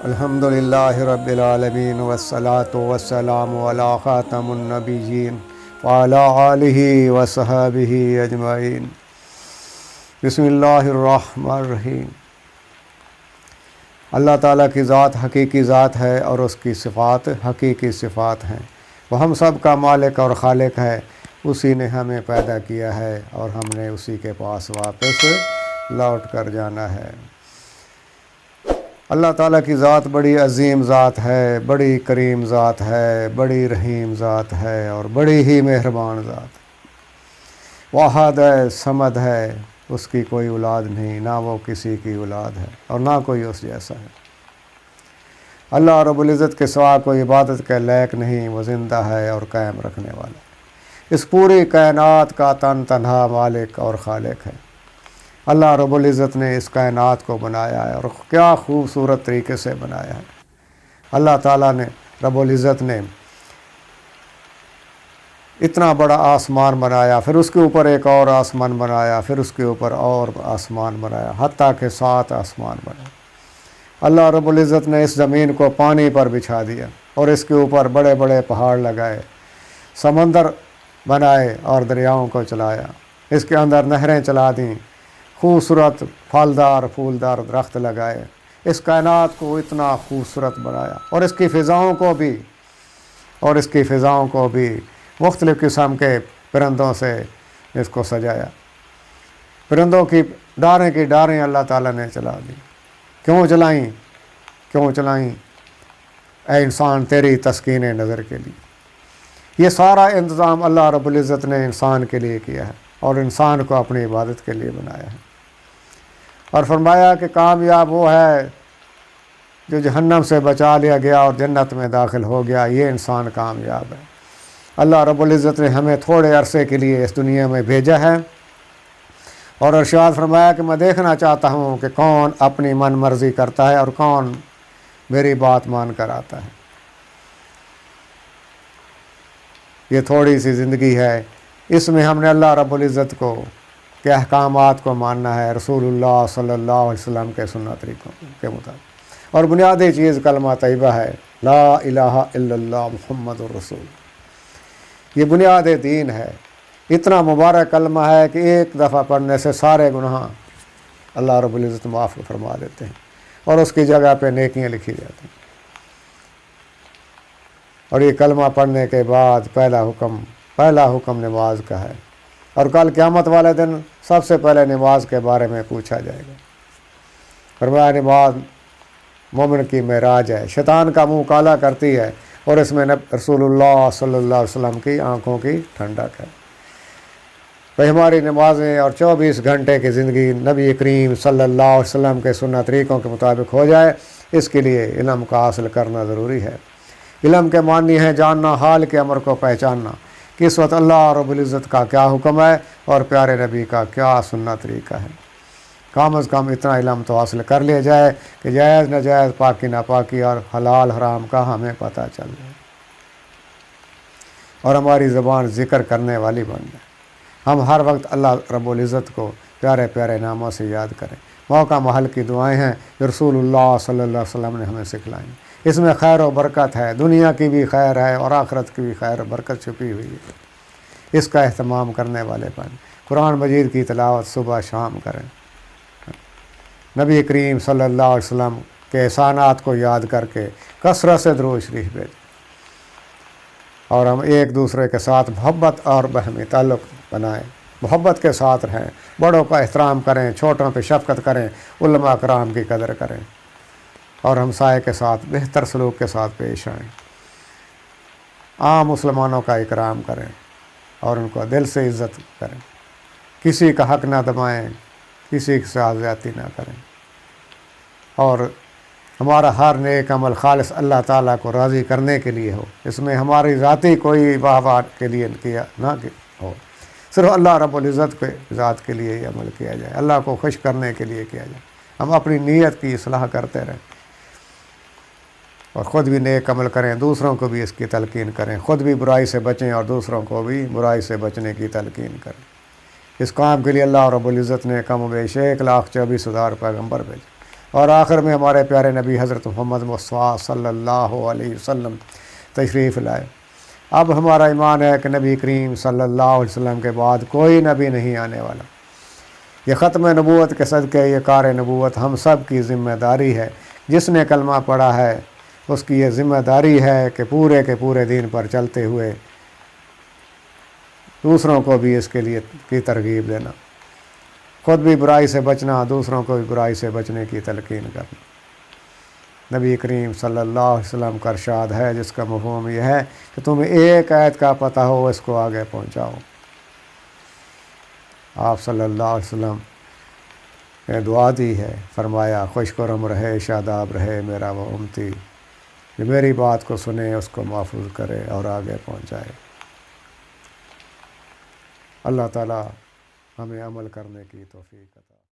الحمدللہ رب العالمین والصلاة والسلام علی خاتم النبیین وعلی آلہ وصحبہ اجمعین۔ بسم اللہ الرحمن الرحیم۔ اللہ تعالیٰ کی ذات حقیقی ذات ہے اور اس کی صفات حقیقی صفات ہیں۔ وہ ہم سب کا مالک اور خالق ہے، اسی نے ہمیں پیدا کیا ہے اور ہم نے اسی کے پاس واپس لوٹ کر جانا ہے۔ اللہ تعالیٰ کی ذات بڑی عظیم ذات ہے، بڑی کریم ذات ہے، بڑی رحیم ذات ہے اور بڑی ہی مہربان ذات۔ واحد ہے، صمد ہے، اس کی کوئی اولاد نہیں، نہ وہ کسی کی اولاد ہے اور نہ کوئی اس جیسا ہے۔ اللہ رب العزت کے سوا کوئی عبادت کے لائق نہیں، وہ زندہ ہے اور قائم رکھنے والا ہے، اس پوری کائنات کا تنہا مالک اور خالق ہے۔ اللہ رب العزت نے اس کائنات کو بنایا ہے اور کیا خوبصورت طریقے سے بنایا ہے۔ اللہ تعالیٰ نے رب العزت نے اتنا بڑا آسمان بنایا، پھر اس کے اوپر ایک اور آسمان بنایا، پھر اس کے اوپر اور آسمان بنایا، حتیٰ کہ 7 آسمان بنائے۔ اللہ رب العزت نے اس زمین کو پانی پر بچھا دیا اور اس کے اوپر بڑے بڑے پہاڑ لگائے، سمندر بنائے اور دریاؤں کو چلایا، اس کے اندر نہریں چلا دیں، خوبصورت پھلدار پھولدار درخت لگائے، اس کائنات کو اتنا خوبصورت بنایا اور اس کی فضاؤں کو بھی مختلف قسم کے پرندوں سے اس کو سجایا۔ پرندوں کی ڈاریں اللہ تعالیٰ نے چلا دی۔ کیوں چلائیں اے انسان تیری تسکین نظر کے لیے۔ یہ سارا انتظام اللہ رب العزت نے انسان کے لیے کیا ہے اور انسان کو اپنی عبادت کے لیے بنایا ہے، اور فرمایا کہ کامیاب وہ ہے جو جہنم سے بچا لیا گیا اور جنت میں داخل ہو گیا، یہ انسان کامیاب ہے۔ اللہ رب العزت نے ہمیں تھوڑے عرصے کے لیے اس دنیا میں بھیجا ہے اور ارشاد فرمایا کہ میں دیکھنا چاہتا ہوں کہ کون اپنی من مرضی کرتا ہے اور کون میری بات مان کر آتا ہے۔ یہ تھوڑی سی زندگی ہے، اس میں ہم نے اللہ رب العزت کو کے احکامات کو ماننا ہے، رسول اللہ صلی اللہ علیہ وسلم کے سنت طریقوں کے مطابق، اور بنیادی چیز کلمہ طیبہ ہے، لا الہ الا اللہ محمد الرسول۔ یہ بنیاد دین ہے، اتنا مبارک کلمہ ہے کہ ایک دفعہ پڑھنے سے سارے گناہ اللہ رب العزت معاف فرما دیتے ہیں اور اس کی جگہ پہ نیکیاں لکھی جاتی ہیں۔ اور یہ کلمہ پڑھنے کے بعد پہلا حکم نماز کا ہے، اور کل قیامت والے دن سب سے پہلے نماز کے بارے میں پوچھا جائے گا۔ فرمایا نماز مومن کی معراج ہے، شیطان کا منہ کالا کرتی ہے اور اس میں رسول اللہ صلی اللہ علیہ وسلم کی آنکھوں کی ٹھنڈک ہے۔ بھئی ہماری نمازیں اور 24 گھنٹے کی زندگی نبی کریم صلی اللہ علیہ وسلم کے سنت طریقوں کے مطابق ہو جائے، اس کے لیے علم کا حاصل کرنا ضروری ہے۔ علم کے معنی ہے جاننا، حال کے امر کو پہچاننا کہ اس وقت اللہ رب العزت کا کیا حکم ہے اور پیارے نبی کا کیا سنت طریقہ ہے۔ کم از کم اتنا علم تو حاصل کر لیا جائے کہ جائز ناجائز، پاکی ناپاکی اور حلال حرام کا ہمیں پتہ چل جائے اور ہماری زبان ذکر کرنے والی بن جائے۔ ہم ہر وقت اللہ رب العزت کو پیارے پیارے ناموں سے یاد کریں۔ موقع محل کی دعائیں ہیں جو رسول اللہ صلی اللہ علیہ وسلم نے ہمیں سکھلائیں۔ اس میں خیر و برکت ہے، دنیا کی بھی خیر ہے اور آخرت کی بھی خیر و برکت چھپی ہوئی ہے۔ اس کا اہتمام کرنے والے بن، قرآن مجید کی تلاوت صبح شام کریں، نبی کریم صلی اللہ علیہ وسلم کے احسانات کو یاد کر کے کثرت سے درود شریف بھیجیں، اور ہم ایک دوسرے کے ساتھ محبت اور باہمی تعلق بنائیں، محبت کے ساتھ رہیں، بڑوں کا احترام کریں، چھوٹوں پہ شفقت کریں، علماء کرام کی قدر کریں، اور ہمسائے کے ساتھ بہتر سلوک کے ساتھ پیش آئیں، عام مسلمانوں کا اکرام کریں اور ان کو دل سے عزت کریں، کسی کا حق نہ دبائیں، کسی کے ساتھ زیادتی نہ کریں، اور ہمارا ہر نیک عمل خالص اللہ تعالیٰ کو راضی کرنے کے لیے ہو، اس میں ہماری ذاتی کوئی واہ کے لیے کیا نہ ہو، صرف اللہ رب العزت کے ذات کے لیے یہ عمل کیا جائے، اللہ کو خوش کرنے کے لیے کیا جائے۔ ہم اپنی نیت کی اصلاح کرتے رہیں اور خود بھی نیک عمل کریں، دوسروں کو بھی اس کی تلقین کریں، خود بھی برائی سے بچیں اور دوسروں کو بھی برائی سے بچنے کی تلقین کریں۔ اس کام کے لیے اللہ رب العزت نے کم و بیش 1,24,000 پیغمبر بھیجے، اور آخر میں ہمارے پیارے نبی حضرت محمد مصطفیٰ صلی اللہ علیہ وسلم تشریف لائے۔ اب ہمارا ایمان ہے کہ نبی کریم صلی اللہ علیہ وسلم کے بعد کوئی نبی نہیں آنے والا۔ یہ ختم نبوت کے صدقے، یہ کار نبوت ہم سب کی ذمہ داری ہے۔ جس نے کلمہ پڑھا ہے اس کی یہ ذمہ داری ہے کہ پورے کے پورے دین پر چلتے ہوئے دوسروں کو بھی اس کے لیے کی ترغیب دینا، خود بھی برائی سے بچنا، دوسروں کو بھی برائی سے بچنے کی تلقین کرنا۔ نبی کریم صلی اللہ علیہ وسلم کا ارشاد ہے جس کا مفہوم یہ ہے کہ تمہیں ایک آیت کا پتہ ہو، اس کو آگے پہنچاؤ۔ آپ صلی اللہ علیہ وسلم نے دعا دی ہے، فرمایا خوش کرم رہے، شاداب رہے میرا وہ امتی، جو میری بات کو سنے، اس کو محفوظ کرے اور آگے پہنچائے۔ اللہ تعالیٰ ہمیں عمل کرنے کی توفیق عطا